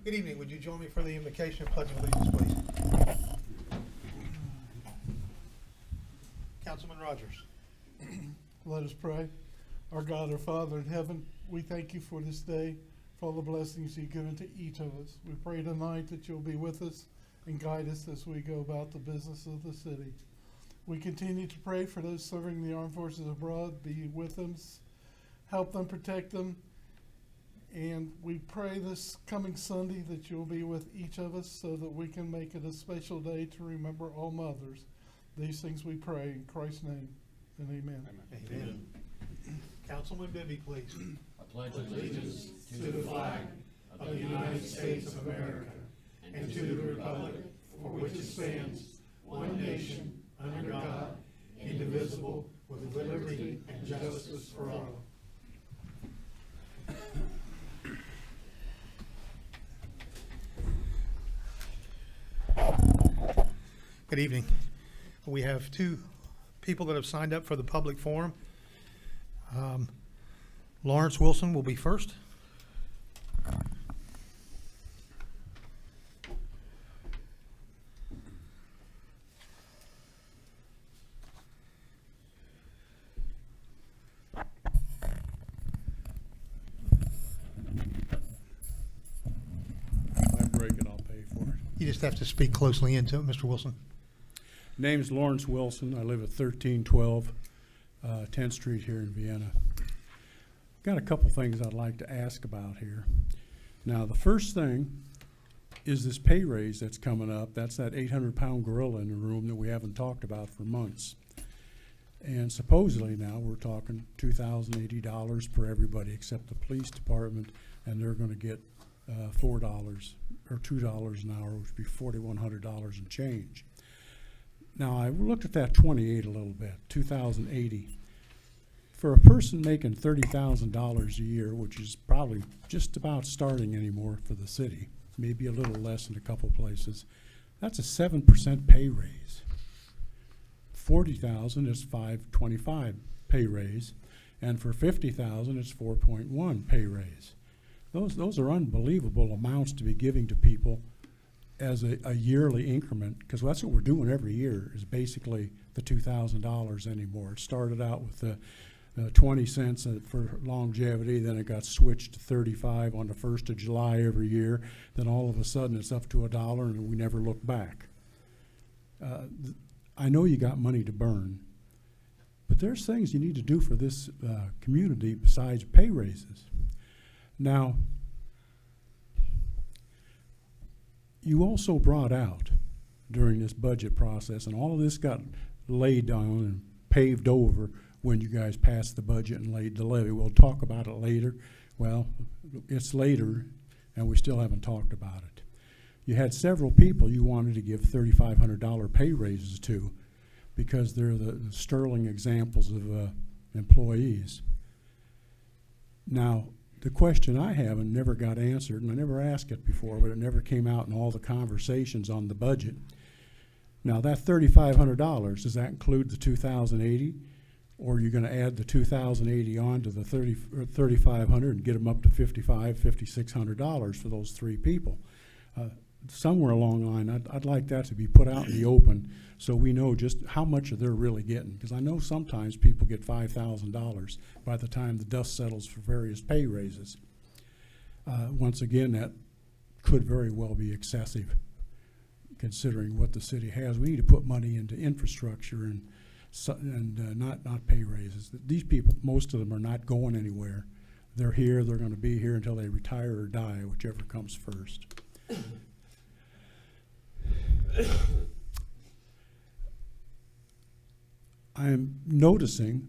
Good evening. Would you join me for the invocation and pledge of allegiance, please? Councilman Rogers. Let us pray. Our God, our Father in heaven, we thank you for this day, for all the blessings you've given to each of us. We pray tonight that you'll be with us and guide us as we go about the business of the city. We continue to pray for those serving the armed forces abroad. Be with them, help them, protect them. And we pray this coming Sunday that you'll be with each of us so that we can make it a special day to remember all mothers. These things we pray in Christ's name, and amen. Amen. Councilman Bibby, please. I pledge allegiance To the flag of the United States of America and to the republic for which it stands, one nation, under God, indivisible, with liberty and justice for all. Good evening. We have two people that have signed up for the public forum. Lawrence Wilson will be first. If I break it, I'll pay for it. You just have to speak closely into it, Mr. Wilson. Name's Lawrence Wilson. I live at 1312 10th Street here in Vienna. Got a couple things I'd like to ask about here. Now, the first thing is this pay raise that's coming up. That's that 800-pound gorilla in the room that we haven't talked about for months. And supposedly now we're talking $2,080 per everybody except the police department, and they're going to get $4 or $2 an hour, which would be $4,100 and change. Now, I looked at that 28 a little bit, 2,080. For a person making $30,000 a year, which is probably just about starting anymore for the city, maybe a little less in a couple places, that's a 7% pay raise. 40,000 is 5.25 pay raise, and for 50,000 it's 4.1 pay raise. Those are unbelievable amounts to be giving to people as a yearly increment, because that's what we're doing every year, is basically the $2,000 anymore. It started out with the 20 cents for longevity, then it got switched to 35 on the 1st of July every year, then all of a sudden it's up to $1 and we never look back. I know you got money to burn, but there's things you need to do for this community besides pay raises. Now, you also brought out during this budget process, and all of this got laid down and paved over when you guys passed the budget and laid the levy. We'll talk about it later. Well, it's later, and we still haven't talked about it. You had several people you wanted to give $3,500 pay raises to because they're the sterling examples of employees. Now, the question I have and never got answered, and I never asked it before, but it never came out in all the conversations on the budget. Now, that $3,500, does that include the $2,080? Or are you going to add the $2,080 on to the $3,500 and get them up to $5,500, $5,600 for those three people? Somewhere along the line, I'd like that to be put out in the open so we know just how much they're really getting. Because I know sometimes people get $5,000 by the time the dust settles for various pay raises. Once again, that could very well be excessive considering what the city has. We need to put money into infrastructure and not pay raises. These people, most of them are not going anywhere. They're here, they're going to be here until they retire or die, whichever comes first. I'm noticing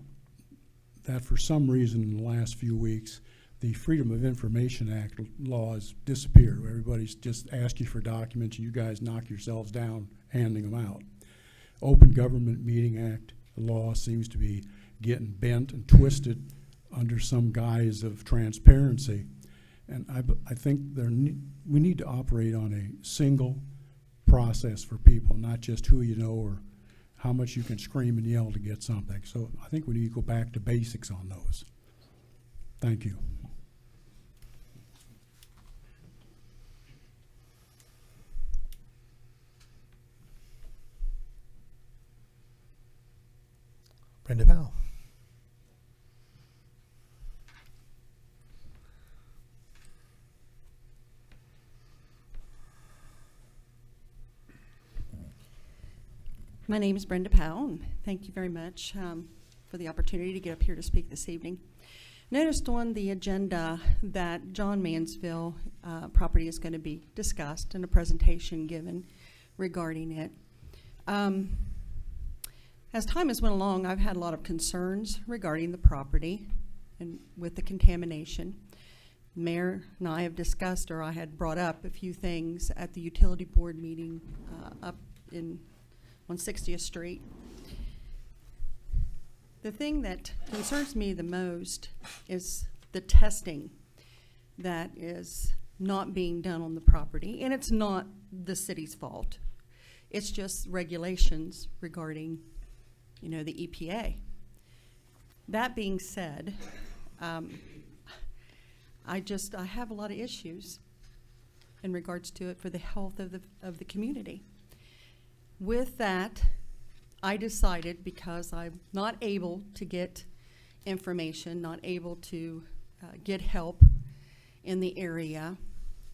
that for some reason in the last few weeks, the Freedom of Information Act law has disappeared. Everybody's just asked you for documents, and you guys knock yourselves down handing them out. Open Government Meeting Act law seems to be getting bent and twisted under some guise of transparency. And I think we need to operate on a single process for people, not just who you know or how much you can scream and yell to get something. So I think we need to go back to basics on those. Thank you. Brenda Powell. My name is Brenda Powell, and thank you very much for the opportunity to get up here to speak this evening. Noticed on the agenda that John Mansville property is going to be discussed and a presentation given regarding it. As time has went along, I've had a lot of concerns regarding the property and with the contamination. Mayor and I have discussed, or I had brought up a few things at the utility board meeting up on 60th Street. The thing that concerns me the most is the testing that is not being done on the property, and it's not the city's fault. It's just regulations regarding, the EPA. That being said, I have a lot of issues in regards to it for the health of the community. With that, I decided, because I'm not able to get information, not able to get help in the area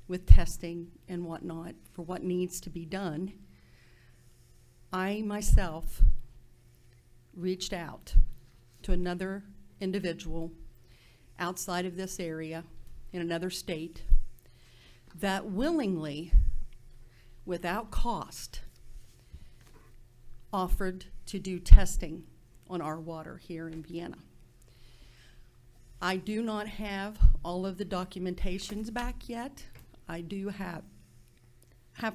with testing and whatnot for what needs to be done, I myself reached out to another individual outside of this area in another state that willingly, without cost, offered to do testing on our water here in Vienna. I do not have all of the documentations back yet. I do have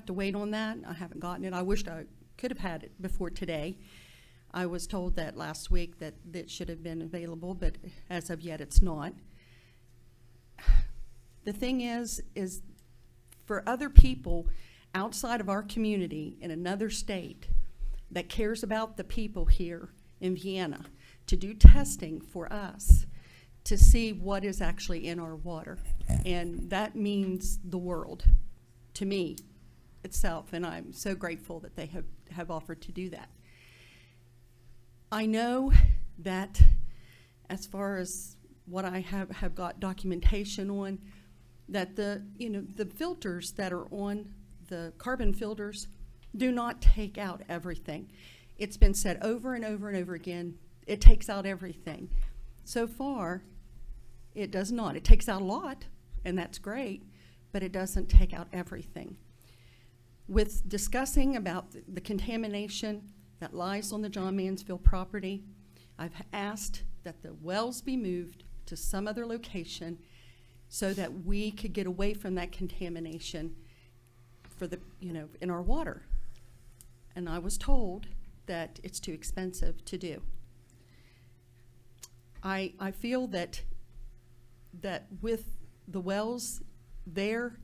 to wait on that. I haven't gotten it. I wished I could have had it before today. I was told that last week that it should have been available, but as of yet it's not. The thing is for other people outside of our community in another state that cares about the people here in Vienna to do testing for us to see what is actually in our water. And that means the world to me itself, and I'm so grateful that they have offered to do that. I know that as far as what I have got documentation on, that the filters that are on the carbon filters do not take out everything. It's been said over and over and over again, it takes out everything. So far, it does not. It takes out a lot, and that's great, but it doesn't take out everything. With discussing about the contamination that lies on the John Mansville property, I've asked that the wells be moved to some other location so that we could get away from that contamination for in our water. And I was told that it's too expensive to do. I feel that with the wells there,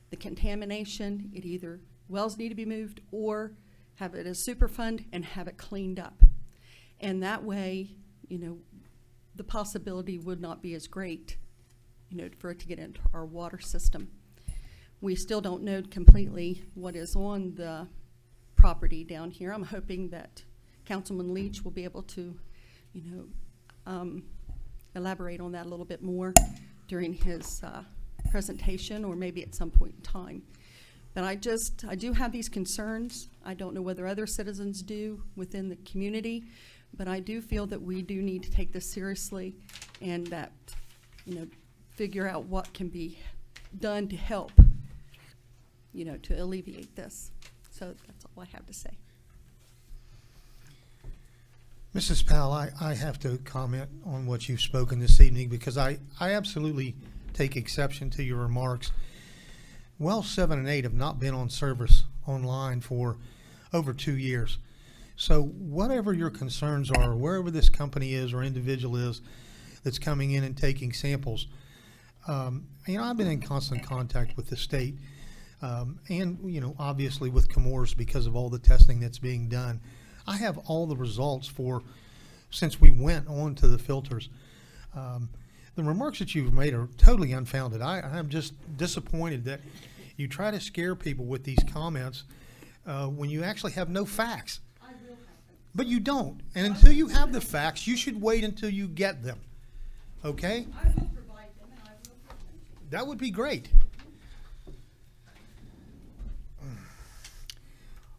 the contamination, wells need to be moved or have it as Superfund and have it cleaned up. And that way, the possibility would not be as great, for it to get into our water system. We still don't know completely what is on the property down here. I'm hoping that Councilman Leach will be able to, elaborate on that a little bit more during his presentation, or maybe at some point in time. But I do have these concerns. I don't know whether other citizens do within the community, but I do feel that we do need to take this seriously and that, figure out what can be done to help, to alleviate this. So that's all I have to say. Mrs. Powell, I have to comment on what you've spoken this evening because I absolutely take exception to your remarks. Wells 7 and 8 have not been on service online for over 2 years. So whatever your concerns are, wherever this company is or individual is that's coming in and taking samples, I've been in constant contact with the state and, obviously with Comores because of all the testing that's being done. I have all the results since we went on to the filters. The remarks that you've made are totally unfounded. I'm just disappointed that you try to scare people with these comments when you actually have no facts. I will have them. But you don't. And until you have the facts, you should wait until you get them. Okay? I will provide them and I will give them to you. That would be great.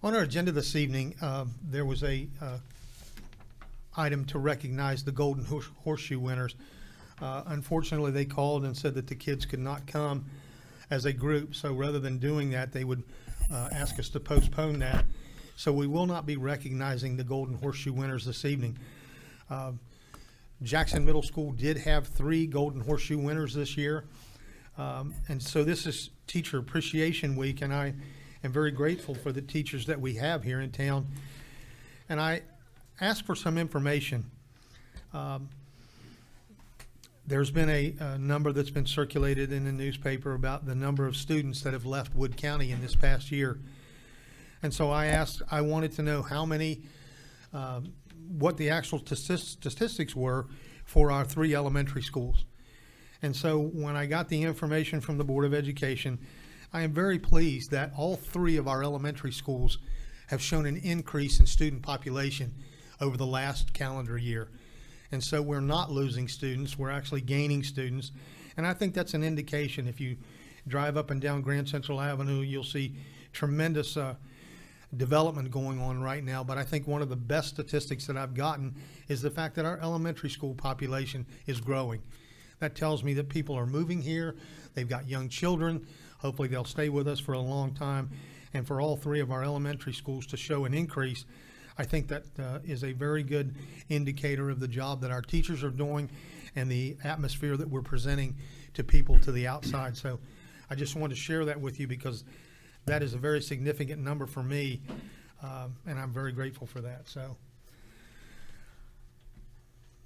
On our agenda this evening, there was a item to recognize the Golden Horseshoe winners. Unfortunately, they called and said that the kids could not come as a group, so rather than doing that, they would ask us to postpone that. So we will not be recognizing the Golden Horseshoe winners this evening. Jackson Middle School did have 3 Golden Horseshoe winners this year. And so this is Teacher Appreciation Week, and I am very grateful for the teachers that we have here in town. And I asked for some information. There's been a number that's been circulated in the newspaper about the number of students that have left Wood County in this past year. And so I wanted to know how many, what the actual statistics were for our 3 elementary schools. And so when I got the information from the Board of Education, I am very pleased that all 3 of our elementary schools have shown an increase in student population over the last calendar year. And so we're not losing students, we're actually gaining students. And I think that's an indication. If you drive up and down Grand Central Avenue, you'll see tremendous development going on right now. But I think one of the best statistics that I've gotten is the fact that our elementary school population is growing. That tells me that people are moving here, they've got young children, hopefully they'll stay with us for a long time. And for all 3 of our elementary schools to show an increase, I think that is a very good indicator of the job that our teachers are doing and the atmosphere that we're presenting to people to the outside. So I just wanted to share that with you because that is a very significant number for me, and I'm very grateful for that. So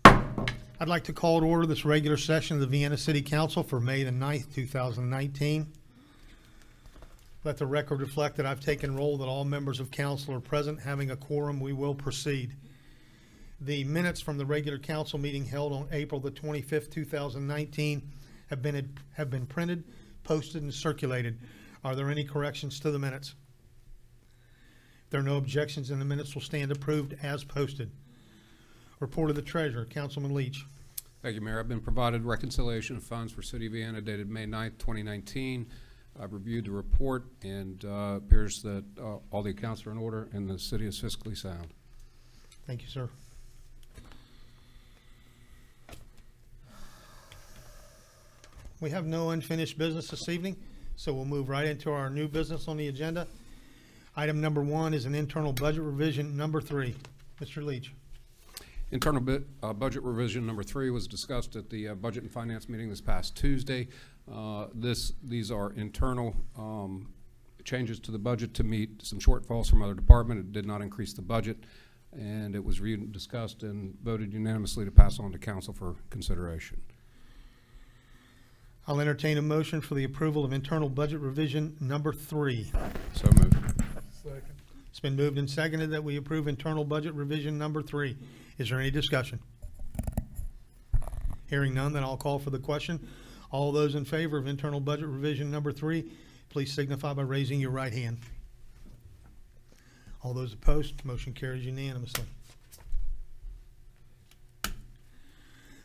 I'd like to call to order this regular session of the Vienna City Council for May the 9th, 2019. Let the record reflect that I've taken roll that all members of council are present. Having a quorum, we will proceed. The minutes from the regular council meeting held on April the 25th, 2019 have been printed, posted, and circulated. Are there any corrections to the minutes? If there are no objections, then the minutes will stand approved as posted. Report of the treasurer, Councilman Leach. Thank you, Mayor. I've been provided reconciliation of funds for City of Vienna dated May 9th, 2019. I've reviewed the report and appears that all the accounts are in order and the city is fiscally sound. Thank you, sir. We have no unfinished business this evening, so we'll move right into our new business on the agenda. Item number 1 is an internal budget revision number 3. Mr. Leach. Internal budget revision number 3 was discussed at the Budget and Finance meeting this past Tuesday. These are internal changes to the budget to meet some shortfalls from other departments. It did not increase the budget, and it was discussed and voted unanimously to pass on to council for consideration. I'll entertain a motion for the approval of internal budget revision number 3. So moved. Second. It's been moved and seconded that we approve internal budget revision number 3. Is there any discussion? Hearing none, then I'll call for the question. All those in favor of internal budget revision number 3, please signify by raising your right hand. All those opposed, motion carries unanimously.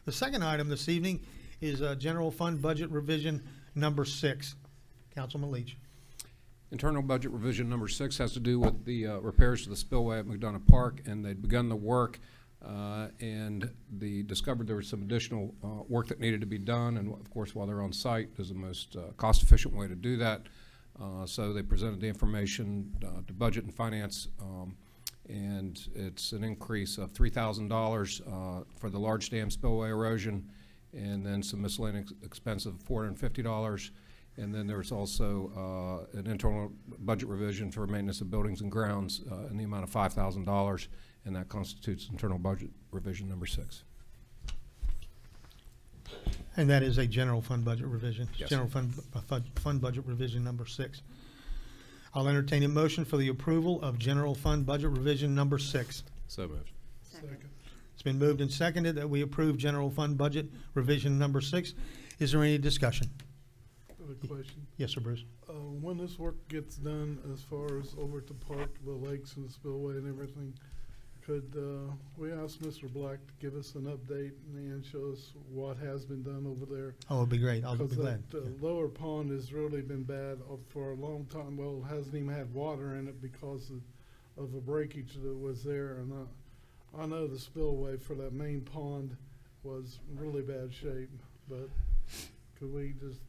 The second item this evening is general fund budget revision number 6. Councilman Leach. Internal budget revision number 6 has to do with the repairs to the spillway at McDonough Park, and they'd begun the work and they discovered there was some additional work that needed to be done, and of course while they're on site is the most cost-efficient way to do that. So they presented the information to Budget and Finance, and it's an increase of $3,000 for the large dam spillway erosion, and then some miscellaneous expense of $450. And then there's also an internal budget revision for maintenance of buildings and grounds in the amount of $5,000, and that constitutes internal budget revision number 6. And that is a general fund budget revision. Yes. General fund budget revision number 6. I'll entertain a motion for the approval of general fund budget revision number 6. So moved. Second. It's been moved and seconded that we approve general fund budget revision number 6. Is there any discussion? A question. Yes, sir, Bruce. When this work gets done, as far as over to park, the lakes and the spillway and everything, Could we ask Mr. Black to give us an update and show us what has been done over there? Oh, it'd be great. I'll be Because glad. that lower pond has really been bad for a long time. Well, it hasn't even had water in it because of a breakage that was there. And I know the spillway for that main pond was in really bad shape. But could we just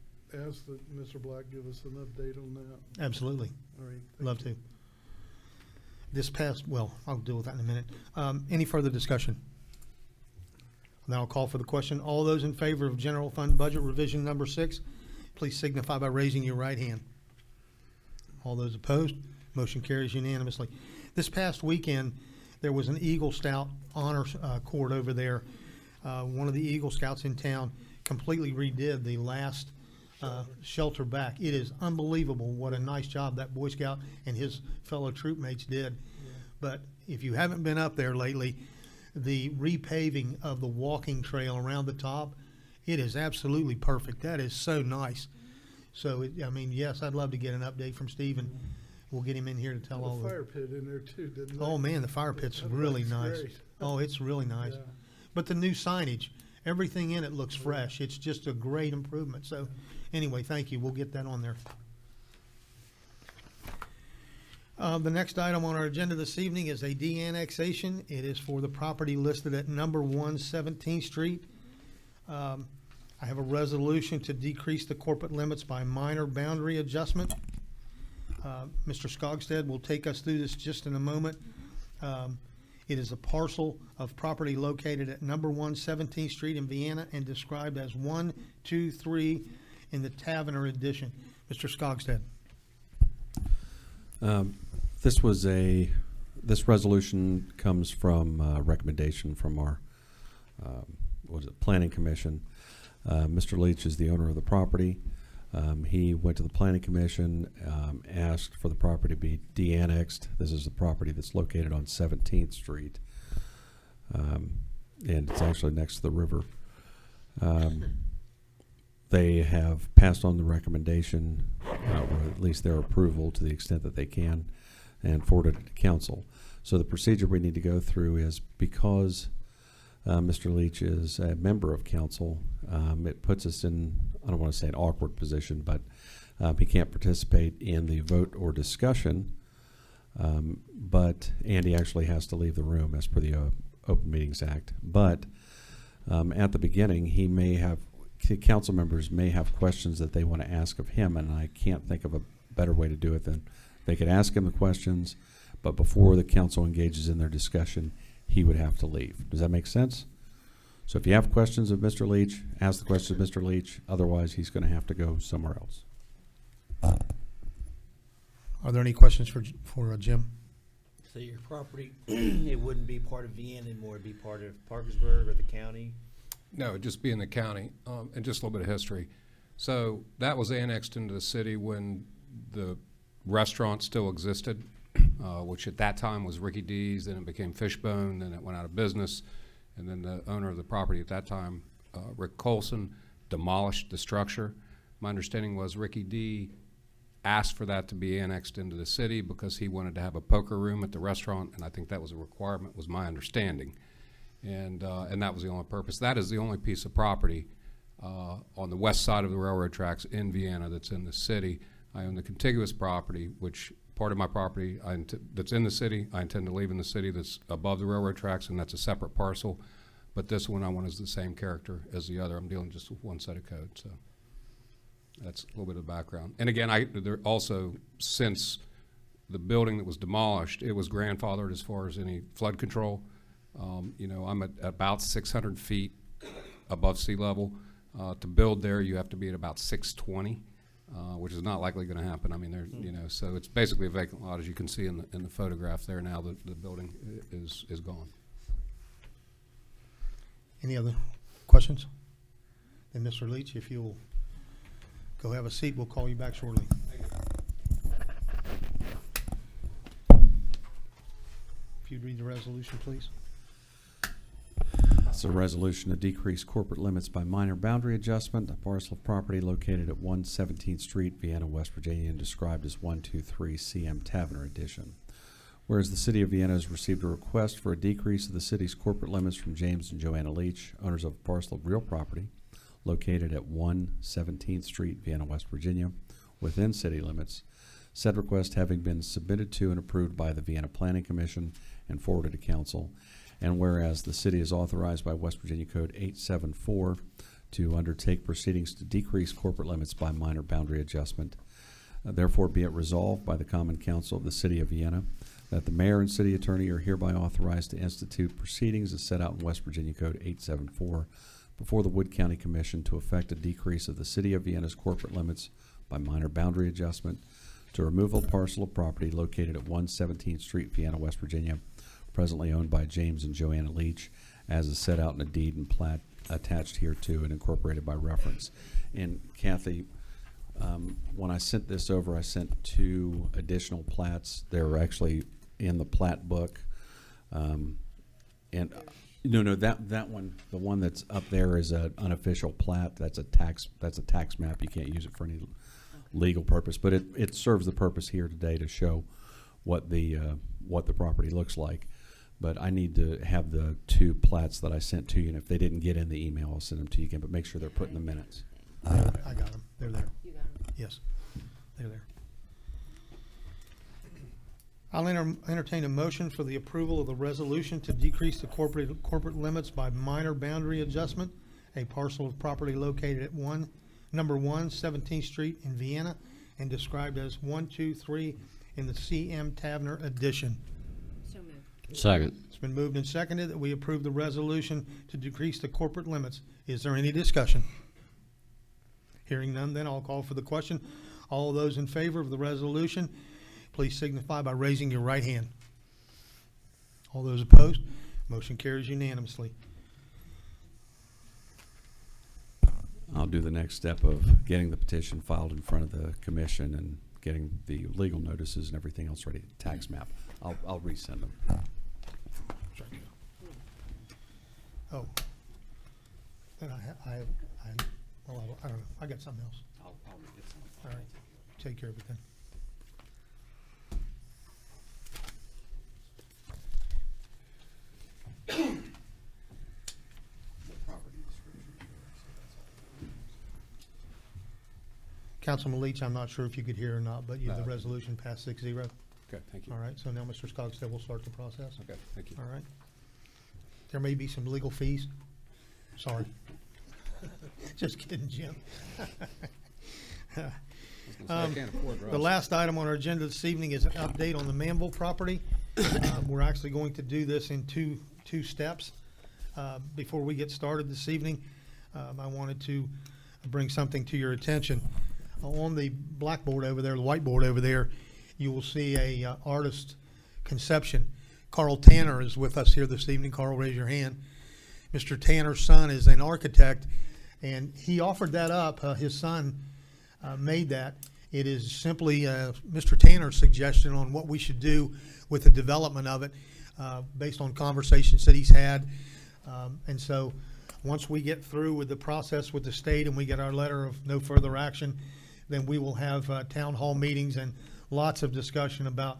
ask that Mr. Black give us an update on that? Absolutely. All right. Love to. Well, I'll deal with that in a minute. Any further discussion? Then I'll call for the question. All those in favor of general fund budget revision number 6, please signify by raising your right hand. All those opposed, motion carries unanimously. This past weekend, there was an Eagle Scout honor court over there. One of the Eagle Scouts in town completely redid the last shelter back. It is unbelievable what a nice job that Boy Scout and his fellow troop mates did. But if you haven't been up there lately, the repaving of the walking trail around the top, it is absolutely perfect. That is so nice. So, yes, I'd love to get an update from Steve, and we'll get him in here to tell all The the... fire pit in there too, didn't they? Oh, man, the fire pit's That really looks nice. great. Oh, it's really nice. Yeah. But the new signage, everything in it looks fresh. It's just a great improvement. So anyway, thank you. We'll get that on there. The next item on our agenda this evening is a de-annexation. It is for the property listed at number 1 17th Street. I have a resolution to decrease the corporate limits by minor boundary adjustment. Mr. Skogstad will take us through this just in a moment. It is a parcel of property located at number 1 17th Street in Vienna and described as 1, 2, 3 in the Taverner edition. Mr. Skogstad. This resolution comes from a recommendation from our Planning Commission. Mr. Leach is the owner of the property. He went to the Planning Commission, asked for the property to be de-annexed. This is the property that's located on 17th Street, and it's actually next to the river. They have passed on the recommendation, or at least their approval to the extent that they can, and forwarded it to council. So the procedure we need to go through is, because Mr. Leach is a member of council, it puts us in, I don't want to say an awkward position, but he can't participate in the vote or discussion, and he actually has to leave the room as per the Open Meetings Act. But at the beginning, council members may have questions that they want to ask of him, and I can't think of a better way to do it than they could ask him the questions, but before the council engages in their discussion, he would have to leave. Does that make sense? So if you have questions of Mr. Leach, ask the questions of Mr. Leach. Otherwise, he's going to have to go somewhere else. Are there any questions for Jim? So your property, it wouldn't be part of Vienna anymore, it'd be part of Parkersburg or the county? No, it'd just be in the county, and just a little bit of history. So that was annexed into the city when the restaurant still existed, which at that time was Ricky D's, then it became Fishbone, then it went out of business, and then the owner of the property at that time, Rick Colson, demolished the structure. My understanding was Ricky D asked for that to be annexed into the city because he wanted to have a poker room at the restaurant, and I think that was a requirement, was my understanding. And that was the only purpose. That is the only piece of property on the west side of the railroad tracks in Vienna that's in the city. I own the contiguous property, which part of my property that's in the city, I intend to leave in the city, that's above the railroad tracks, and that's a separate parcel. But this one I want is the same character as the other. I'm dealing just with one set of code, so that's a little bit of background. And again, there also, since the building that was demolished, it was grandfathered as far as any flood control. I'm at about 600 feet above sea level. To build there, you have to be at about 620, which is not likely going to happen. I mean, so it's basically a vacant lot, as you can see in the photograph there. Now the building is gone. Any other questions? And Mr. Leach, if you'll go have a seat, we'll call you back shortly. If you'd read the resolution, please. It's a resolution to decrease corporate limits by minor boundary adjustment, a parcel of property located at 117th Street, Vienna, West Virginia, and described as 123 CM Taverner Edition. Whereas the City of Vienna has received a request for a decrease of the city's corporate limits from James and Joanna Leach, owners of a parcel of real property located at 117th Street, Vienna, West Virginia, within city limits. Said request having been submitted to and approved by the Vienna Planning Commission and forwarded to council. And whereas the city is authorized by West Virginia Code 874 to undertake proceedings to decrease corporate limits by minor boundary adjustment, therefore be it resolved by the Common Council of the City of Vienna that the mayor and city attorney are hereby authorized to institute proceedings as set out in West Virginia Code 874 before the Wood County Commission to effect a decrease of the City of Vienna's corporate limits by minor boundary adjustment to remove a parcel of property located at 117th Street, Vienna, West Virginia, presently owned by James and Joanna Leach, as is set out in a deed and plat attached hereto and incorporated by reference. And Kathy, when I sent this over, I sent 2 additional plats. They're actually in the plat book. That one, the one that's up there is an unofficial plat. That's a tax map. You can't use it for any legal purpose, but it serves the purpose here today to show what the property looks like. But I need to have the 2 plats that I sent to you, and if they didn't get in the email, I'll send them to you again, but make sure they're put in the minutes. I got them. They're there. You got 'em. Yes, they're there. I'll entertain a motion for the approval of the resolution to decrease the corporate limits by minor boundary adjustment, a parcel of property located at number 17th Street in Vienna, and described as 123 in the C.M. Tavner addition. So moved. Second. It's been moved and seconded that we approve the resolution to decrease the corporate limits. Is there any discussion? Hearing none, then I'll call for the question. All those in favor of the resolution, please signify by raising your right hand. All those opposed, motion carries unanimously. I'll do the next step of getting the petition filed in front of the commission and getting the legal notices and everything else ready. Tax map. I'll resend them. Oh. Then I don't know. I got something else. I'll get some. All right. Take care of it then. Councilman Leach, I'm not sure if you could hear or not, but the resolution passed 6-0. Okay, thank you. All right, so now Mr. Skogstad will start the process. Okay, thank you. All right. There may be some legal fees. Sorry. Just kidding, Jim. I can't afford Russ. The last item on our agenda this evening is an update on the Manville property. We're actually going to do this in two steps. Before we get started this evening, I wanted to bring something to your attention. On the blackboard over there, the whiteboard over there, you will see a artist conception. Carl Tanner is with us here this evening. Carl, raise your hand. Mr. Tanner's son is an architect, and he offered that up. His son made that. It is simply Mr. Tanner's suggestion on what we should do with the development of it, based on conversations that he's had. And so once we get through with the process with the state and we get our letter of no further action, then we will have town hall meetings and lots of discussion about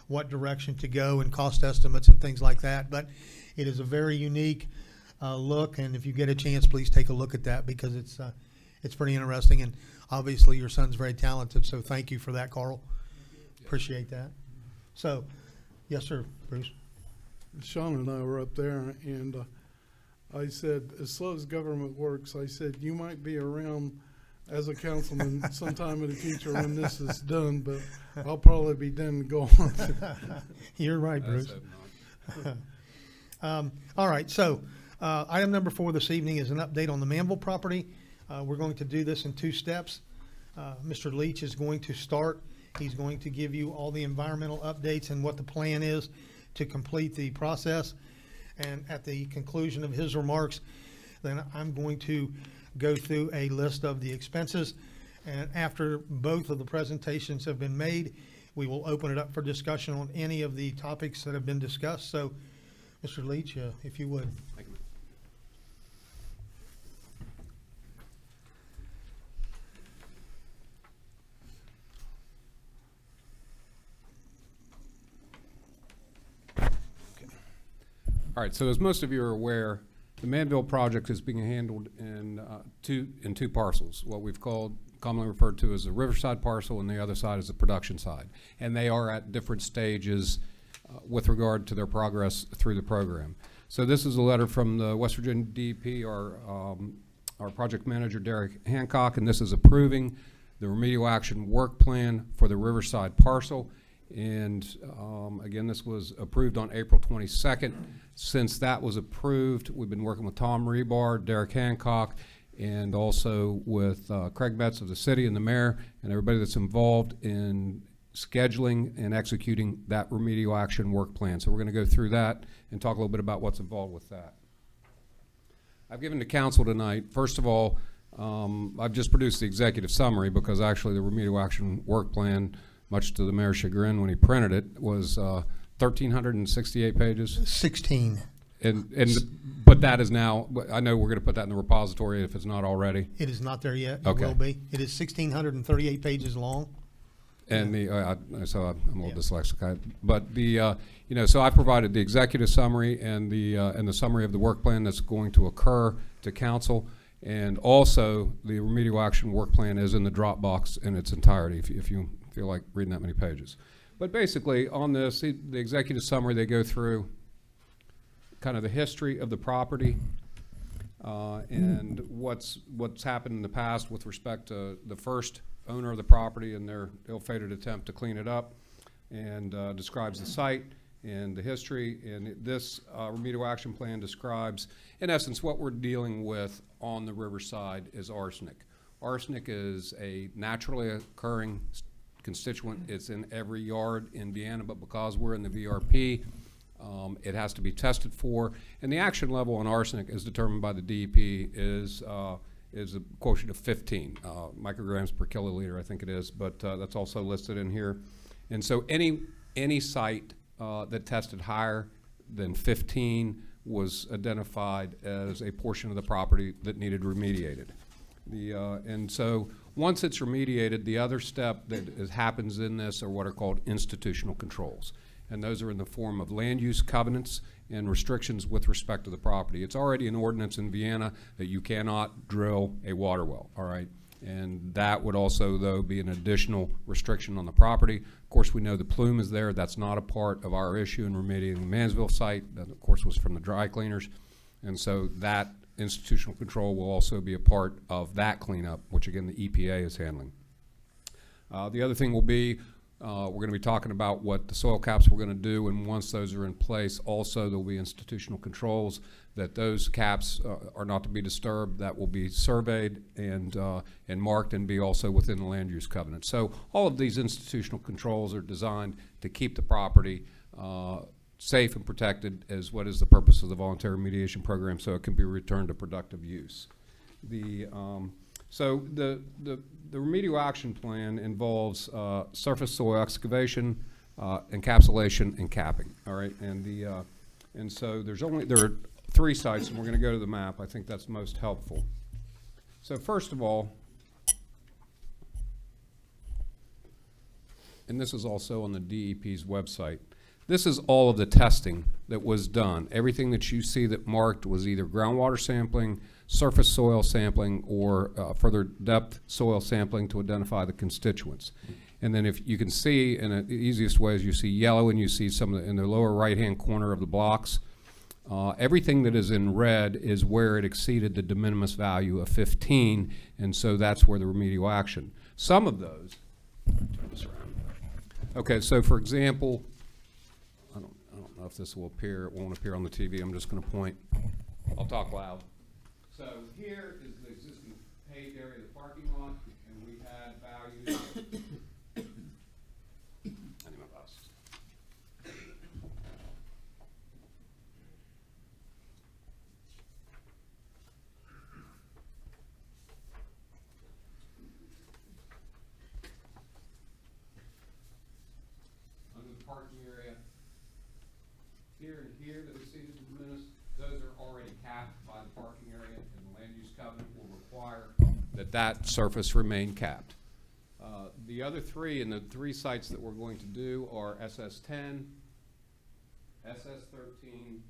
what direction to go and cost estimates and things like that. But it is a very unique look, and if you get a chance, please take a look at that, because it's pretty interesting, and obviously your son's very talented, so thank you for that, Carl. Appreciate that. So, yes, sir, Bruce. Sean and I were up there, and I said, as slow as government works, I said, you might be around as a councilman sometime in the future when this is done, but I'll probably be dead and gone. You're right, Bruce. All right, so item number 4 this evening is an update on the Manville property. We're going to do this in 2 steps. Mr. Leach is going to start. He's going to give you all the environmental updates and what the plan is to complete the process. And at the conclusion of his remarks, then I'm going to go through a list of the expenses. And after both of the presentations have been made, we will open it up for discussion on any of the topics that have been discussed. So, Mr. Leach, if you would. Thank you. All right, so as most of you are aware, the Manville project is being handled in two parcels, what we've commonly referred to as the Riverside parcel, and the other side is the production side. And they are at different stages with regard to their progress through the program. So this is a letter from the West Virginia DEP, our project manager, Derek Hancock, and this is approving the remedial action work plan for the Riverside parcel. And again, this was approved on April 22nd. Since that was approved, we've been working with Tom Rebar, Derek Hancock, and also with Craig Betts of the city and the mayor and everybody that's involved in scheduling and executing that remedial action work plan. So we're going to go through that and talk a little bit about what's involved with that. I've given to council tonight, first of all, I've just produced the executive summary because actually the remedial action work plan, much to the mayor's chagrin when he printed it, was 1,368 pages. 16. But that is now, I know we're going to put that in the repository if it's not already. It is not there yet. It Okay. will be. It is 1,638 pages long. And so I'm a little dyslexic. But so I provided the executive summary and the summary of the work plan that's going to occur to council. And also, the remedial action work plan is in the Dropbox in its entirety, if you feel like reading that many pages. But basically, on this, the executive summary, they go through kind of the history of the property and what's happened in the past with respect to the first owner of the property and their ill-fated attempt to clean it up, and describes the site and the history. And this remedial action plan describes, in essence, what we're dealing with on the Riverside is arsenic. Arsenic is a naturally occurring constituent. It's in every yard in Vienna, but because we're in the VRP, it has to be tested for. And the action level on arsenic, as determined by the DEP, is a quotient of 15 micrograms per kiloliter, I think it is, but that's also listed in here. And so any site that tested higher than 15 was identified as a portion of the property that needed remediated. And so once it's remediated, the other step that happens in this are what are called institutional controls. And those are in the form of land use covenants and restrictions with respect to the property. It's already an ordinance in Vienna that you cannot drill a water well, all right? And that would also, though, be an additional restriction on the property. Of course, we know the plume is there. That's not a part of our issue in remediating the Mansville site. That, of course, was from the dry cleaners. And so that institutional control will also be a part of that cleanup, which, again, the EPA is handling. The other thing will be, we're going to be talking about what the soil caps we're going to do, and once those are in place, also there will be institutional controls that those caps are not to be disturbed. That will be surveyed and marked and be also within the land use covenant. So all of these institutional controls are designed to keep the property safe and protected, as what is the purpose of the voluntary remediation program, so it can be returned to productive use. So the remedial action plan involves surface soil excavation, encapsulation, and capping. All right, and so there are 3 sites, and we're going to go to the map. I think that's most helpful. So first of all, and this is also on the DEP's website, this is all of the testing that was done. Everything that you see that marked was either groundwater sampling, surface soil sampling, or further depth soil sampling to identify the constituents. And then if you can see, and the easiest way is you see yellow and you see some of in the lower right-hand corner of the blocks, everything that is in red is where it exceeded the de minimis value of 15, and so that's where the remedial action. Some of those, turn this around. Okay, so for example, I don't know if this will appear, it won't appear on the TV, I'm just going to point. I'll talk loud. So here is the existing paved area of the parking lot, and we had values. I need my glasses. Under the parking area, here and here that exceeded the de minimis, those are already capped by the parking area, and the land use covenant will require that surface remain capped. The other 3, and the 3 sites that we're going to do are SS10, SS13,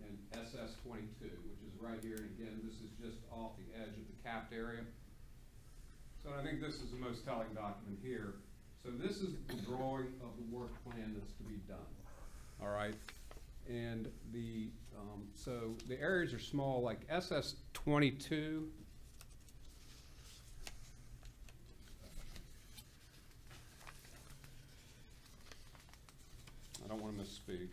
and SS 22, which is right here. And again, this is just off the edge of the capped area. So I think this is the most telling document here. So this is the drawing of the work plan that's to be done. All right. And the, so the areas are small, like SS 22. I don't want to misspeak.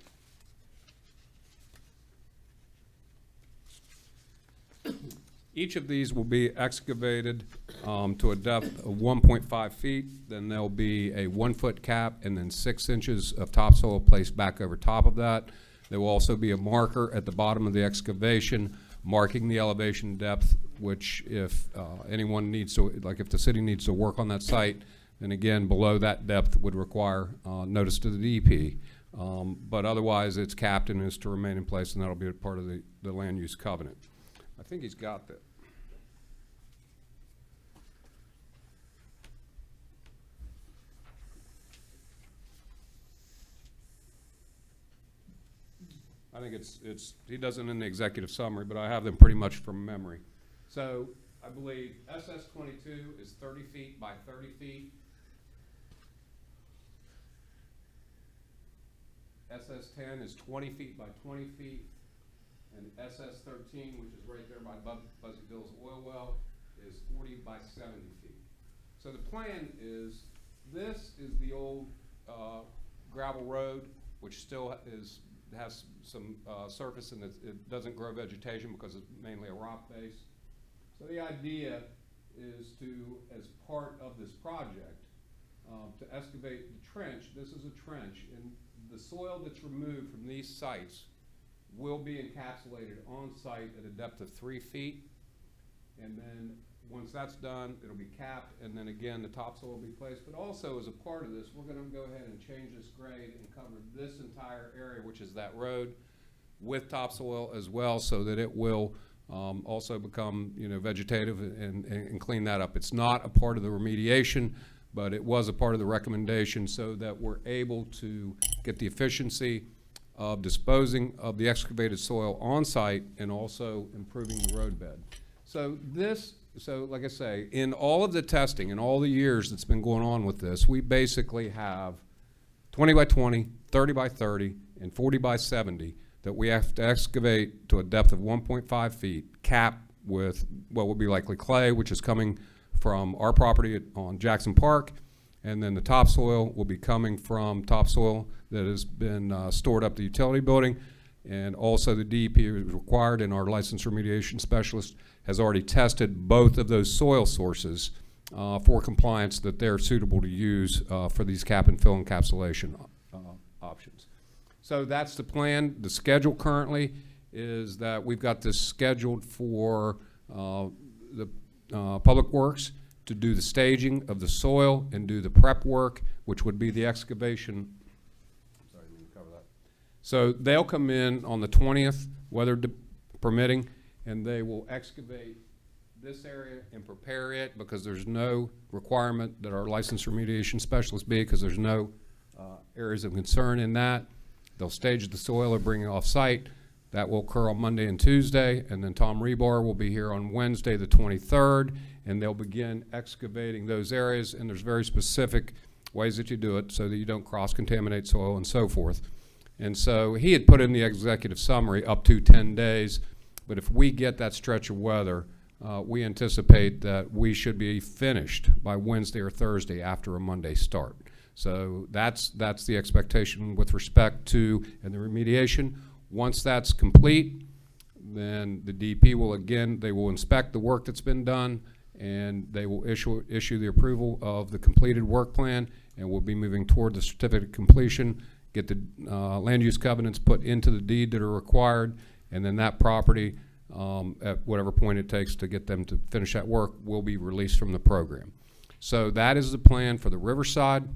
Each of these will be excavated to a depth of 1.5 feet. Then there'll be a 1 foot cap and then 6 inches of topsoil placed back over top of that. There will also be a marker at the bottom of the excavation marking the elevation depth, which if anyone needs to, like if the city needs to work on that site, then again, below that depth would require notice to the DEP. But otherwise, it's capped and is to remain in place, and that'll be a part of the land use covenant. I think he's got that. I think he doesn't in the executive summary, but I have them pretty much from memory. So I believe SS 22 is 30 feet by 30 feet. SS 10 is 20 feet by 20 feet. And SS 13, which is right there by Buzzy Bill's oil well, is 40 by 70 feet. So the plan is, this is the old gravel road, which still has some surface and it doesn't grow vegetation because it's mainly a rock base. So the idea is to, as part of this project, to excavate the trench. This is a trench, and the soil that's removed from these sites will be encapsulated on site at a depth of 3 feet. And then once that's done, it'll be capped, and then again, the topsoil will be placed. But also, as a part of this, we're gonna go ahead and change this grade and cover this entire area, which is that road, with topsoil as well, so that it will also become, vegetative and clean that up. It's not a part of the remediation, but it was a part of the recommendation so that we're able to get the efficiency of disposing of the excavated soil on site and also improving the road bed. So like I say, in all of the testing and all the years that's been going on with this, we basically have 20 by 20, 30 by 30, and 40 by 70 that we have to excavate to a depth of 1.5 feet, capped with what will be likely clay, which is coming from our property on Jackson Park, and then the topsoil will be coming from topsoil that has been stored up the utility building, and also the DEP is required, and our licensed remediation specialist has already tested both of those soil sources for compliance that they're suitable to use for these cap and fill encapsulation options. So that's the plan. The schedule currently is that we've got this scheduled for the Public Works to do the staging of the soil and do the prep work, which would be the excavation. Sorry, I didn't cover that. So they'll come in on the 20th, weather permitting, and they will excavate this area and prepare it, because there's no requirement that our licensed remediation specialist be, because there's no areas of concern in that. They'll stage the soil or bring it off site. That will occur on Monday and Tuesday, and then Tom Rebar will be here on Wednesday the 23rd, and they'll begin excavating those areas, and there's very specific ways that you do it so that you don't cross-contaminate soil and so forth. And so he had put in the executive summary up to 10 days, but if we get that stretch of weather, we anticipate that we should be finished by Wednesday or Thursday after a Monday start. So that's the expectation with respect to and the remediation. Once that's complete, then the DP will they will inspect the work that's been done, and they will issue the approval of the completed work plan, and we'll be moving toward the certificate of completion, get the land use covenants put into the deed that are required, and then that property, at whatever point it takes to get them to finish that work, will be released from the program. So that is the plan for the Riverside.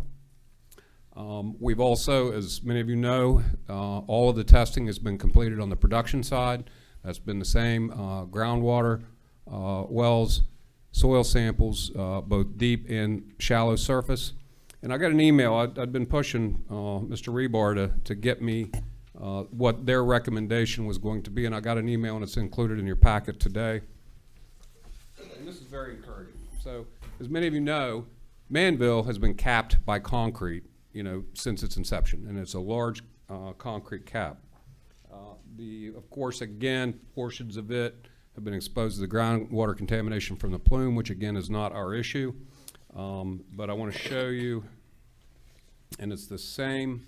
We've also, as many of you know, all of the testing has been completed on the production side. That's been the same, groundwater, wells, soil samples, both deep and shallow surface. And I got an email. I'd been pushing Mr. Rebar to get me what their recommendation was going to be, and I got an email and it's included in your packet today. And this is very encouraging. So, as many of you know, Manville has been capped by concrete, since its inception, and it's a large concrete cap. Of course, again, portions of it have been exposed to the groundwater contamination from the plume, which again is not our issue. But I want to show you, and it's the same.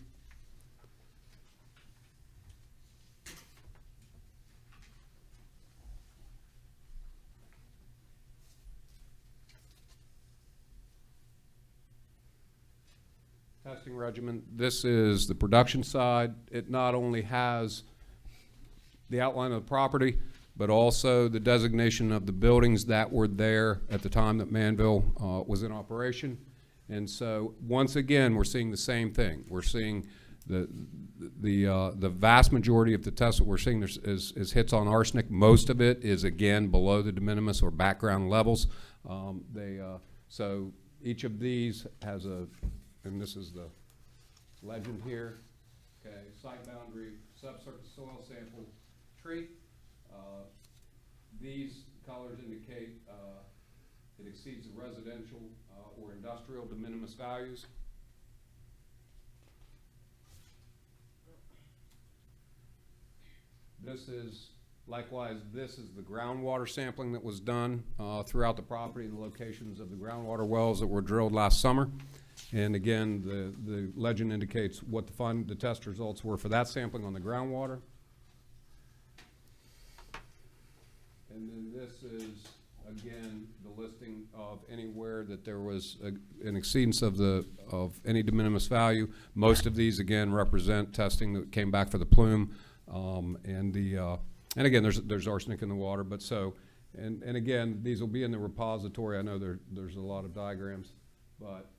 Testing regimen. This is the production side. It not only has the outline of the property, but also the designation of the buildings that were there at the time that Manville was in operation. And so, once again, we're seeing the same thing. We're seeing the vast majority of the tests that we're seeing is hits on arsenic. Most of it is, again, below the de minimis or background levels. So each of these has and this is the legend here, okay, site boundary, subsurface soil sample, tree. These colors indicate it exceeds the residential or industrial de minimis values. Likewise, this is the groundwater sampling that was done throughout the property and the locations of the groundwater wells that were drilled last summer. And again, the legend indicates what the test results were for that sampling on the groundwater. And then this is, again, the listing of anywhere that there was an exceedance of any de minimis value. Most of these, again, represent testing that came back for the plume. And again, there's arsenic in the water, but and again, these will be in the repository. I know there's a lot of diagrams, but,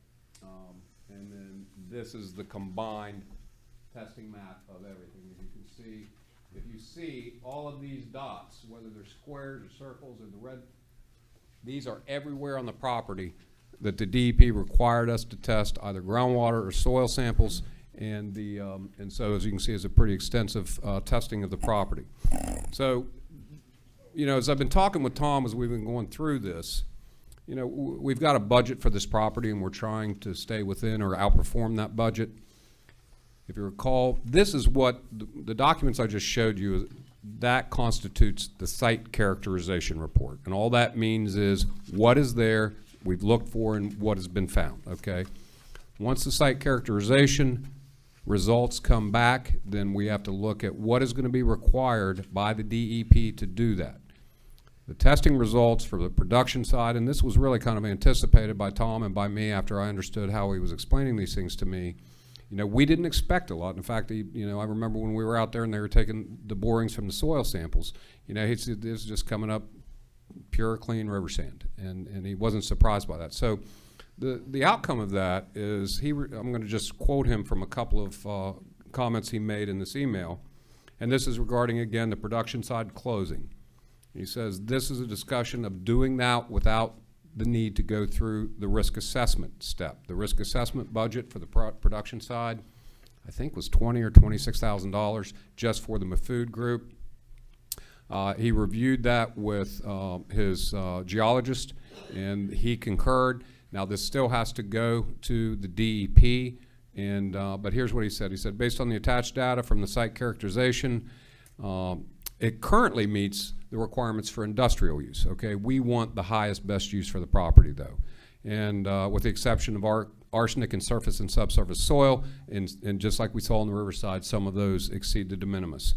and then this is the combined testing map of everything. As you can see, if you see all of these dots, whether they're squares or circles or the red, these are everywhere on the property that the DEP required us to test either groundwater or soil samples. And so, as you can see, it's a pretty extensive testing of the property. So, as I've been talking with Tom as we've been going through this, we've got a budget for this property and we're trying to stay within or outperform that budget. If you recall, this is what the documents I just showed you, that constitutes the site characterization report. And all that means is what is there, we've looked for, and what has been found, okay? Once the site characterization results come back, then we have to look at what is going to be required by the DEP to do that. The testing results for the production side, and this was really kind of anticipated by Tom and by me after I understood how he was explaining these things to me. We didn't expect a lot. In fact, I remember when we were out there and they were taking the borings from the soil samples, he said this is just coming up pure, clean river sand, and he wasn't surprised by that. So the outcome of that is I'm going to just quote him from a couple of comments he made in this email, and this is regarding, again, the production side closing. He says, this is a discussion of doing that without the need to go through the risk assessment step. The risk assessment budget for the production side, I think, was $20,000 or $26,000 just for the Maffood group. He reviewed that with his geologist, and he concurred. Now, this still has to go to the DEP, but here's what he said. He said, based on the attached data from the site characterization, it currently meets the requirements for industrial use, okay? We want the highest, best use for the property, though. And with the exception of arsenic in surface and subsurface soil, and just like we saw on the riverside, some of those exceed the de minimis.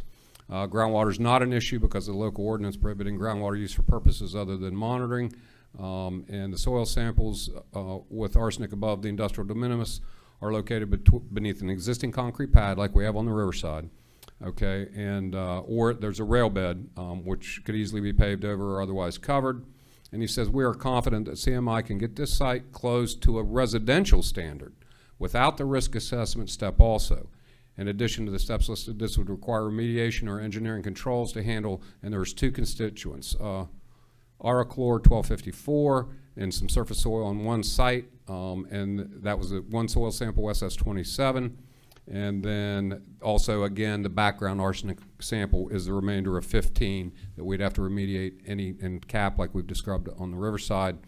Groundwater is not an issue because of the local ordinance prohibiting groundwater use for purposes other than monitoring. And the soil samples with arsenic above the industrial de minimis are located beneath an existing concrete pad like we have on the riverside. Okay, and or there's a rail bed which could easily be paved over or otherwise covered. And he says, we are confident that CMI can get this site closed to a residential standard without the risk assessment step also. In addition to the steps listed, this would require remediation or engineering controls to handle, and there's two constituents, Arachlor 1254 and some surface soil on one site, and that was one soil sample SS27. And then also, again, the background arsenic sample is the remainder of 15 that we'd have to remediate and cap like we've described on the riverside,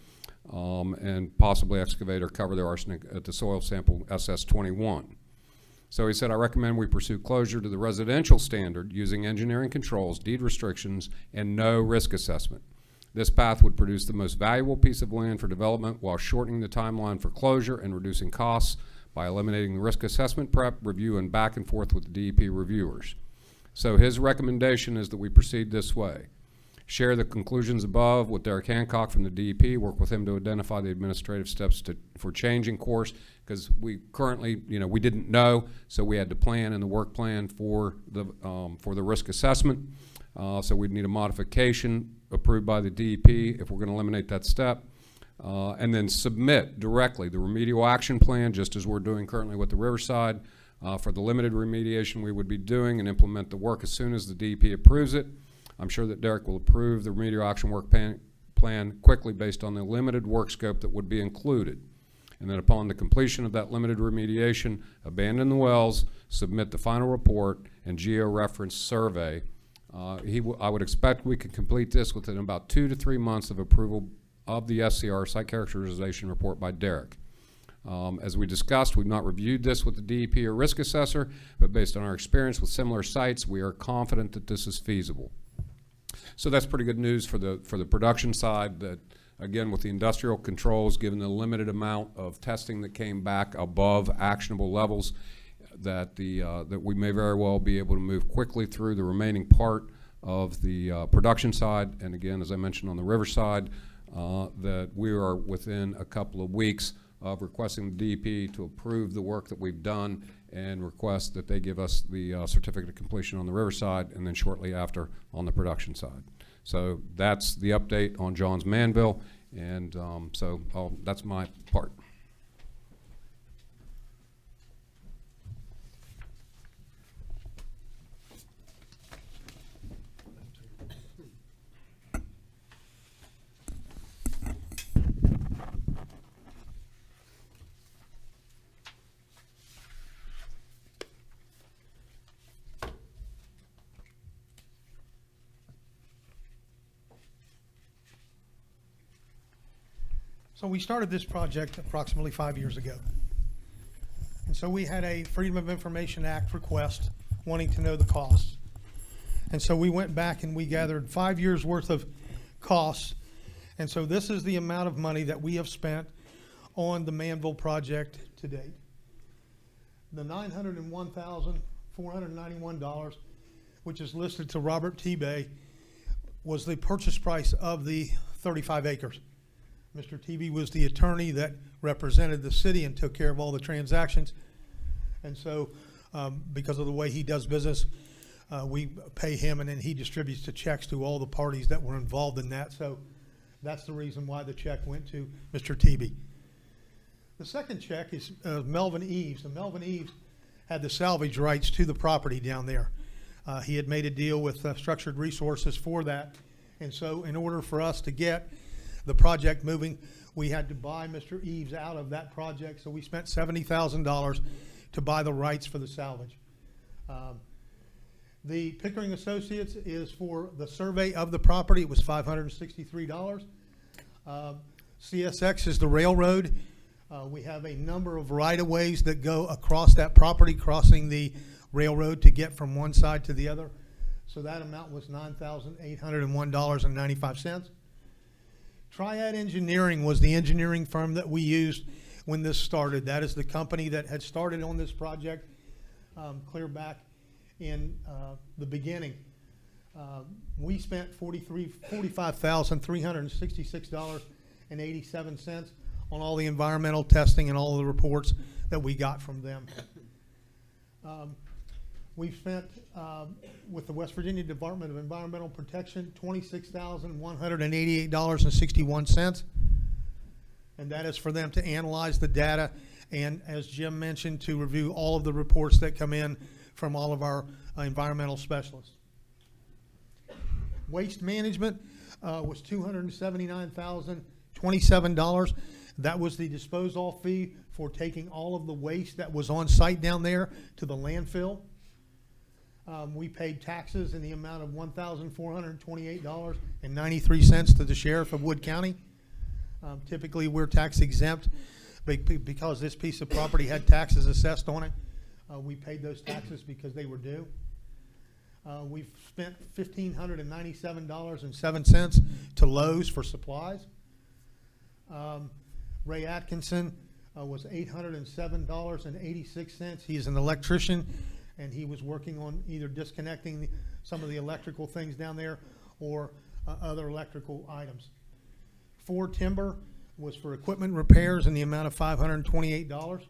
and possibly excavate or cover the arsenic at the soil sample SS21. So he said, I recommend we pursue closure to the residential standard using engineering controls, deed restrictions, and no risk assessment. This path would produce the most valuable piece of land for development while shortening the timeline for closure and reducing costs by eliminating the risk assessment prep, review, and back and forth with the DEP reviewers. So his recommendation is that we proceed this way. Share the conclusions above with Derek Hancock from the DEP, work with him to identify the administrative steps for changing course, because we currently, we didn't know, so we had to plan in the work plan for the risk assessment. So we'd need a modification approved by the DEP if we're going to eliminate that step, and then submit directly the remedial action plan, just as we're doing currently with the Riverside, for the limited remediation we would be doing, and implement the work as soon as the DEP approves it. I'm sure that Derek will approve the remedial action work plan quickly based on the limited work scope that would be included. And then upon the completion of that limited remediation, abandon the wells, submit the final report and geo-reference survey. I would expect we could complete this within about 2 to 3 months of approval of the SCR, site characterization report, by Derek. As we discussed, we've not reviewed this with the DEP or risk assessor, but based on our experience with similar sites, we are confident that this is feasible. So that's pretty good news for the production side, that again, with the industrial controls, given the limited amount of testing that came back above actionable levels, that that we may very well be able to move quickly through the remaining part of the production side. And again, as I mentioned on the Riverside, that we are within a couple of weeks of requesting the DEP to approve the work that we've done and request that they give us the certificate of completion on the Riverside, and then shortly after on the production side. So that's the update on Johns Manville, and that's my part. So we started this project approximately 5 years ago. And so we had a Freedom of Information Act request wanting to know the costs. And so we went back and we gathered 5 years worth of costs. And so this is the amount of money that we have spent on the Manville project to date. The $901,491, which is listed to Robert T. Bay, was the purchase price of the 35 acres. Mr. Tebey was the attorney that represented the city and took care of all the transactions. And so because of the way he does business, we pay him, and then he distributes the checks to all the parties that were involved in that. So that's the reason why the check went to Mr. Tebey. The second check is Melvin Eves. And Melvin Eves had the salvage rights to the property down there. He had made a deal with Structured Resources for that. And so in order for us to get the project moving, we had to buy Mr. Eves out of that project. So we spent $70,000 to buy the rights for the salvage. The Pickering Associates is for the survey of the property. It was $563. CSX is the railroad. We have a number of right-of-ways that go across that property, crossing the railroad to get from one side to the other. So that amount was $9,801.95. Triad Engineering was the engineering firm that we used when this started. That is the company that had started on this project clear back in the beginning. We spent $45,366.87 on all the environmental testing and all the reports that we got from them. We've spent, with the West Virginia Department of Environmental Protection, $26,188.61. And that is for them to analyze the data and, as Jim mentioned, to review all of the reports that come in from all of our environmental specialists. Waste management was $279,027, That was the disposal fee for taking all of the waste that was on site down there to the landfill. We paid taxes in the amount of $1,428.93 to the sheriff of Wood County. Typically, we're tax exempt because this piece of property had taxes assessed on it. We paid those taxes because they were due. We've spent $1,597.07 to Lowe's for supplies. Ray Atkinson was $807.86. He's an electrician, and he was working on either disconnecting some of the electrical things down there or other electrical items. Ford Timber was for equipment repairs in the amount of $528.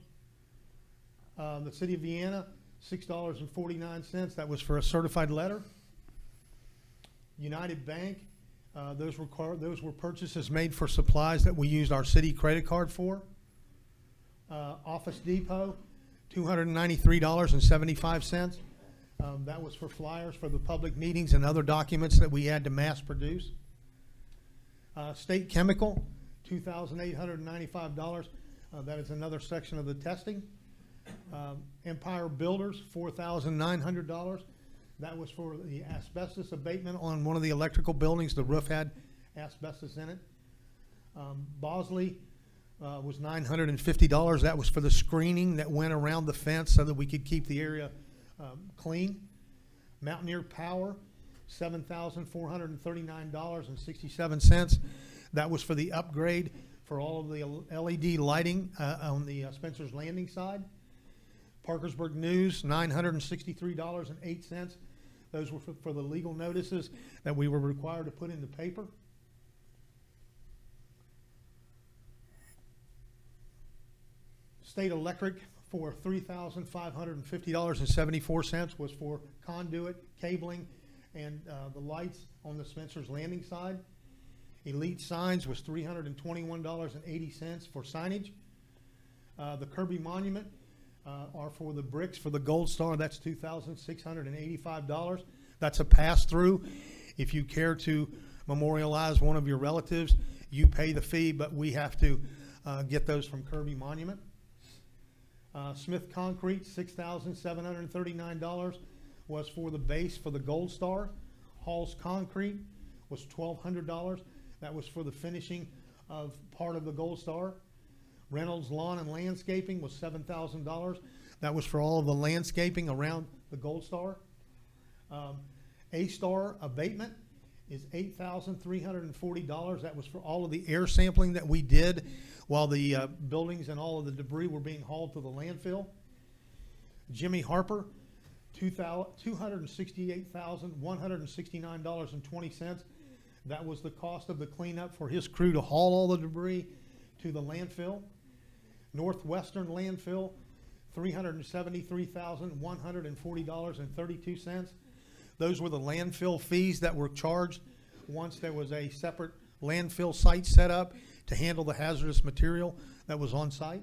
The City of Vienna, $6.49. That was for a certified letter. United Bank, those were purchases made for supplies that we used our city credit card for. Office Depot, $293.75. That was for flyers for the public meetings and other documents that we had to mass produce. State Chemical, $2,895. That is another section of the testing. Empire Builders, $4,900. That was for the asbestos abatement on one of the electrical buildings. The roof had asbestos in it. Bosley was $950. That was for the screening that went around the fence so that we could keep the area clean. Mountaineer Power, $7,439.67. That was for the upgrade for all of the LED lighting on the Spencer's Landing side. Parkersburg News, $963.08. Those were for the legal notices that we were required to put in the paper. State Electric for $3,550.74 was for conduit, cabling, and the lights on the Spencer's Landing side. Elite Signs was $321.80 for signage. The Kirby Monument are for the bricks for the Gold Star. That's $2,685. That's a pass-through. If you care to memorialize one of your relatives, you pay the fee, but we have to get those from Kirby Monument. Smith Concrete, $6,739 was for the base for the Gold Star. Hall's Concrete was $1,200. That was for the finishing of part of the Gold Star. Reynolds Lawn and Landscaping was $7,000. That was for all of the landscaping around the Gold Star. A-Star Abatement is $8,340. That was for all of the air sampling that we did while the buildings and all of the debris were being hauled to the landfill. Jimmy Harper, $268,169.20. That was the cost of the cleanup for his crew to haul all the debris to the landfill. Northwestern Landfill, $373,140.32. Those were the landfill fees that were charged once there was a separate landfill site set up to handle the hazardous material that was on site.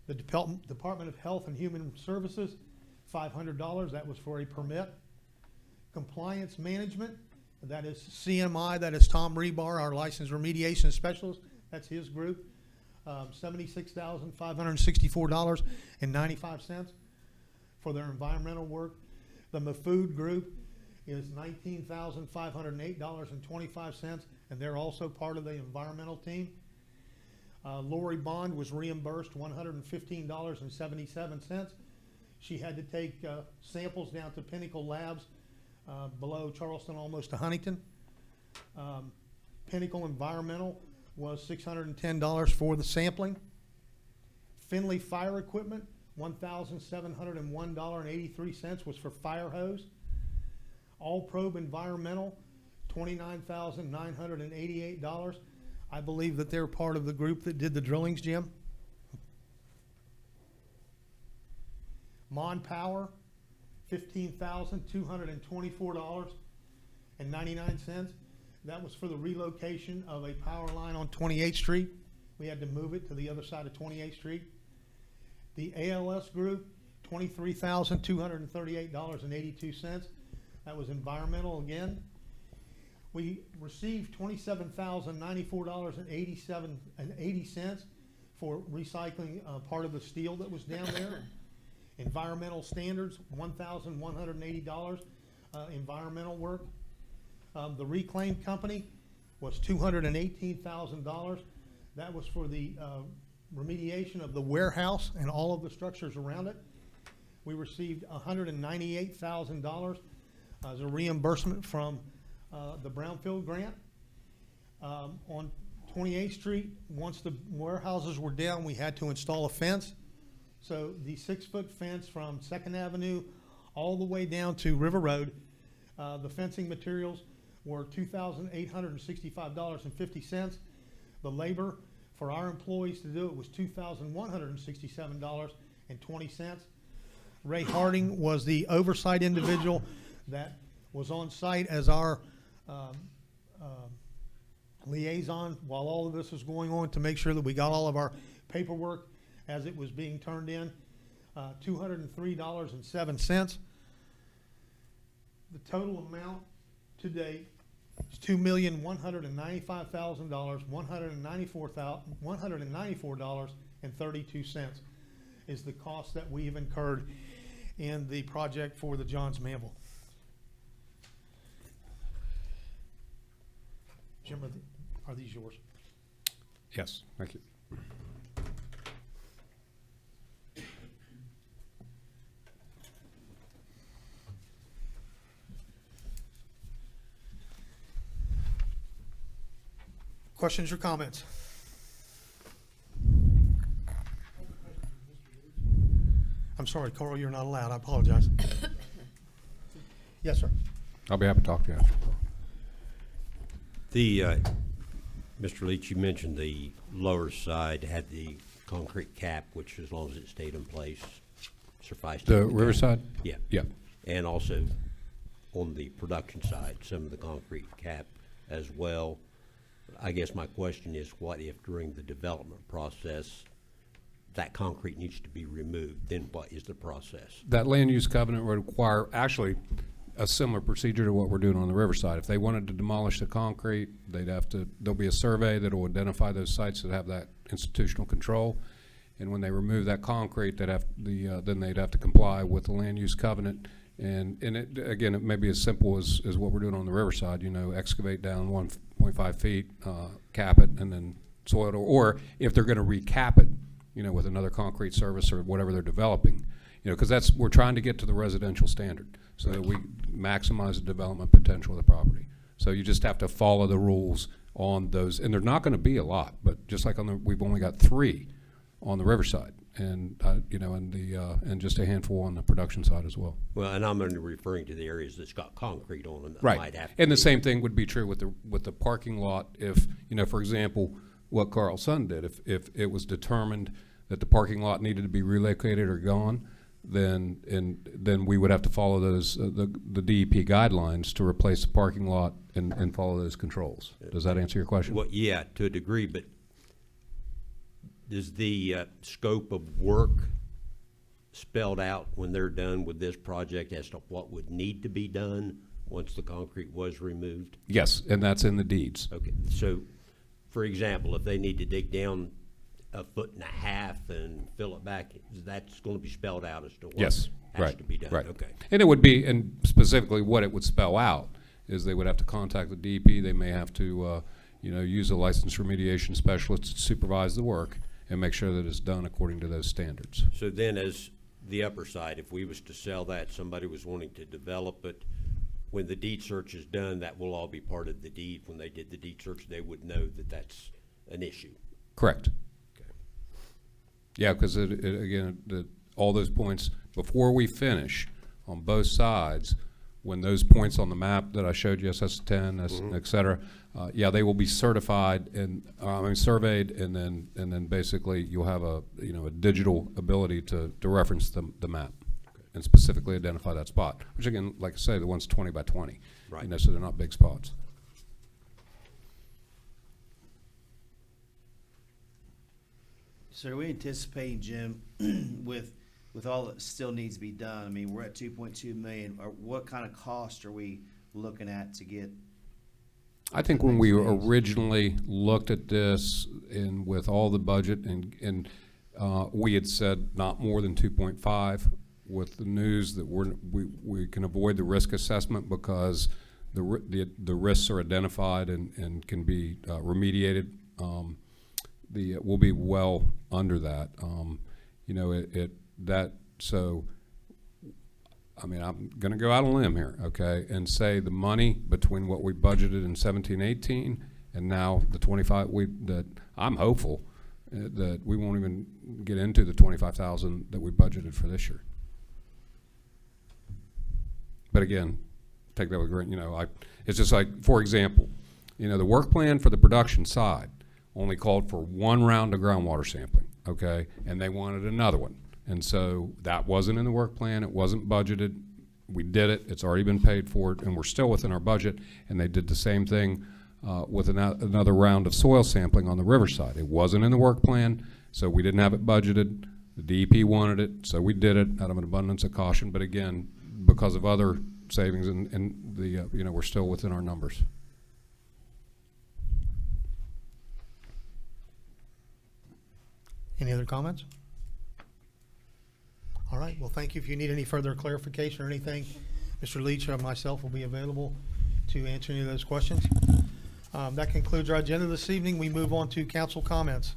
The Department of Health and Human Services, $500. That was for a permit. Compliance Management, that is CMI, that is Tom Rebar, our licensed remediation specialist. That's his group. $76,564.95 for their environmental work. The Mafood Group is $19,508.25, and they're also part of the environmental team. Lori Bond was reimbursed $115.77. She had to take samples down to Pinnacle Labs below Charleston, almost to Huntington. Pinnacle Environmental was $610 for the sampling. Finley Fire Equipment, $1,701.83 was for fire hose. All Probe Environmental, $29,988. I believe that they're part of the group that did the drillings, Jim. Mon Power, $15,224.99. That was for the relocation of a power line on 28th Street. We had to move it to the other side of 28th Street. The ALS Group, $23,238.82. That was environmental again. We received $27,094.80 for recycling part of the steel that was down there. Environmental standards, $1,180 environmental work. The reclaim company was $218,000. That was for the remediation of the warehouse and all of the structures around it. We received $198,000 as a reimbursement from the Brownfield grant. On 28th Street, once the warehouses were down, we had to install a fence. So the 6-foot fence from 2nd Avenue all the way down to River Road, the fencing materials were $2,865.50. The labor for our employees to do it was $2,167.20. Ray Harding was the oversight individual that was on site as our liaison while all of this was going on to make sure that we got all of our paperwork as it was being turned in. $203.07. The total amount to date is $2,195,194.32 is the cost that we have incurred in the project for the Johns Manville. Jim, are these yours? Yes, thank you. Questions or comments? I'm sorry, Carl, you're not allowed. I apologize. Yes, sir. I'll be happy to talk to you after. Mr. Leach, you mentioned the lower side had the concrete cap, which as long as it stayed in place, sufficed. The Riverside? Yeah. Yeah. And also on the production side, some of the concrete cap as well. I guess my question is, what if during the development process that concrete needs to be removed? Then what is the process? That land use covenant would require actually a similar procedure to what we're doing on the Riverside. If they wanted to demolish the concrete, there'll be a survey that will identify those sites that have that institutional control. And when they remove that concrete, then they'd have to comply with the land use covenant. And again, it may be as simple as what we're doing on the Riverside, excavate down 1.5 feet, cap it, and then soil it. Or if they're gonna recap it, with another concrete service or whatever they're developing, because we're trying to get to the residential standard so that we maximize the development potential of the property. So you just have to follow the rules on those, and they're not gonna be a lot, but just like we've only got 3 on the Riverside, and and just a handful on the production side as well. Well, and I'm only referring to the areas that's got concrete on them that Right, might have to and the be- same thing would be true with the parking lot. If for example, what Carl's son did, if it was determined that the parking lot needed to be relocated or gone, then we would have to follow those the DEP guidelines to replace the parking lot and follow those controls. Does that answer your question? Well, yeah, to a degree, but is the scope of work spelled out when they're done with this project as to what would need to be done once the concrete was removed? Yes, and that's in the deeds. Okay, so, for example, if they need to dig down 1.5 feet and fill it back, that's going to be spelled out as to what Yes, has right, to be done? right. Okay. And it would be, and specifically what it would spell out is they would have to contact the DEP. They may have to, use a licensed remediation specialist to supervise the work and make sure that it's done according to those standards. So then as the upper side, if we was to sell that, somebody was wanting to develop it, when the deed search is done, that will all be part of the deed. When they did the deed search, they would know that that's an issue. Correct. Okay. Yeah, because again, all those points, before we finish on both sides, when those points on the map that I showed you, SS10, et cetera, yeah, they will be certified and surveyed, and then basically you'll have a digital ability to reference the map and specifically identify that spot. Which again, like I say, the one's 20 by 20, Right. so they're not big spots. So are we anticipating, Jim, with all that still needs to be done? I mean, we're at 2.2 million. Or what kind of cost are we looking at to get I think when we originally looked at this and with all the budget and we had said not more than 2.5, with the news that we can avoid the risk assessment because the risks are identified and can be remediated. We'll be well under that. You know, so I mean, I'm going to go out on a limb here, okay, and say the money between what we budgeted in 17-18 and now the 25, that I'm hopeful that we won't even get into the 25,000 that we budgeted for this year. But again, take that with a grain, you know, it's just like, for example, you know, the work plan for the production side only called for 1 round of groundwater sampling, okay, and they wanted another one. And so that wasn't in the work plan. It wasn't budgeted. We did it. It's already been paid for, and we're still within our budget. And they did the same thing with another round of soil sampling on the riverside. It wasn't in the work plan, so we didn't have it budgeted. The DEP wanted it, so we did it out of an abundance of caution. But again, because of other savings and the you know, we're still within our numbers. Any other comments? All right, well, thank you. If you need any further clarification or anything, Mr. Leach or myself will be available to answer any of those questions. That concludes our agenda this evening. We move on to council comments.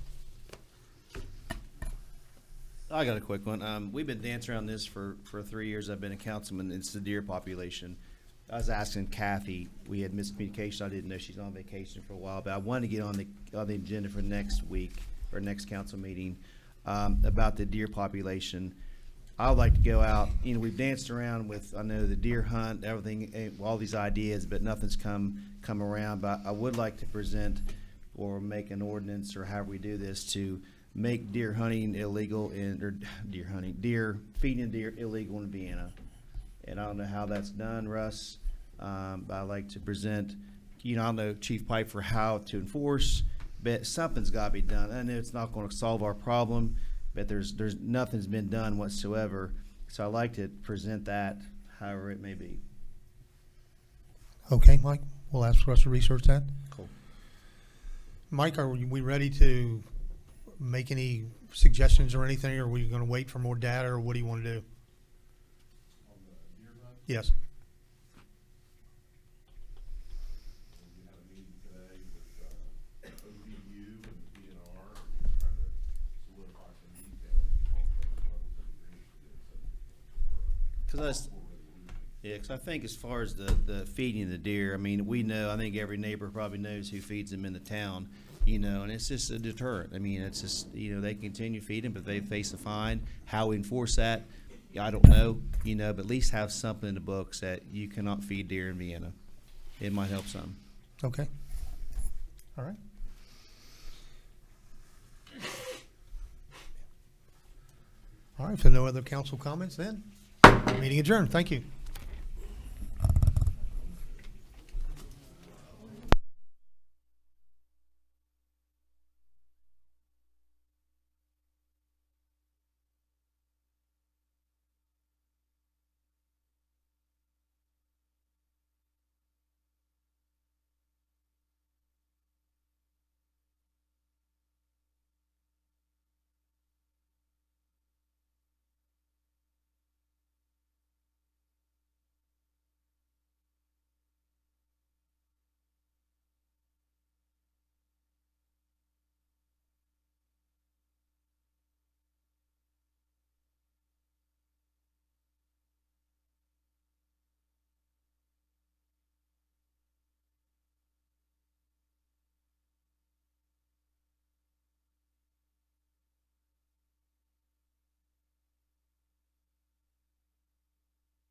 I got a quick one. We've been dancing around this for 3 years. I've been a councilman. It's the deer population. I was asking Kathy, we had miscommunication. I didn't know she's on vacation for a while, but I wanted to get on the agenda for next week or next council meeting about the deer population. I would like to go out, you know, we've danced around with, I know the deer hunt, everything, all these ideas, but nothing's come around. But I would like to present or make an ordinance or however we do this to make deer hunting illegal deer feeding deer illegal in Vienna. And I don't know how that's done, Russ, but I'd like to present, you know, I don't know, Chief Piper, how to enforce, but something's got to be done. I know it's not going to solve our problem, but there's nothing's been done whatsoever. So I like to present that, however it may be. Okay, Mike, we'll ask Russ to research that. Cool. Mike, are we ready to make any suggestions or anything, or are we going to wait for more data, or what do you want to do? Yes. Because I think as far as the feeding the deer, I mean, we know, I think every neighbor probably knows who feeds them in the town, you know, and it's just a deterrent. I mean, it's just, you know, they continue feeding, but they face a fine. How we enforce that, I don't know, you know, but at least have something in the books that you cannot feed deer in Vienna. It might help some. Okay. All right. All right, so no other council comments then? Meeting adjourned. Thank you.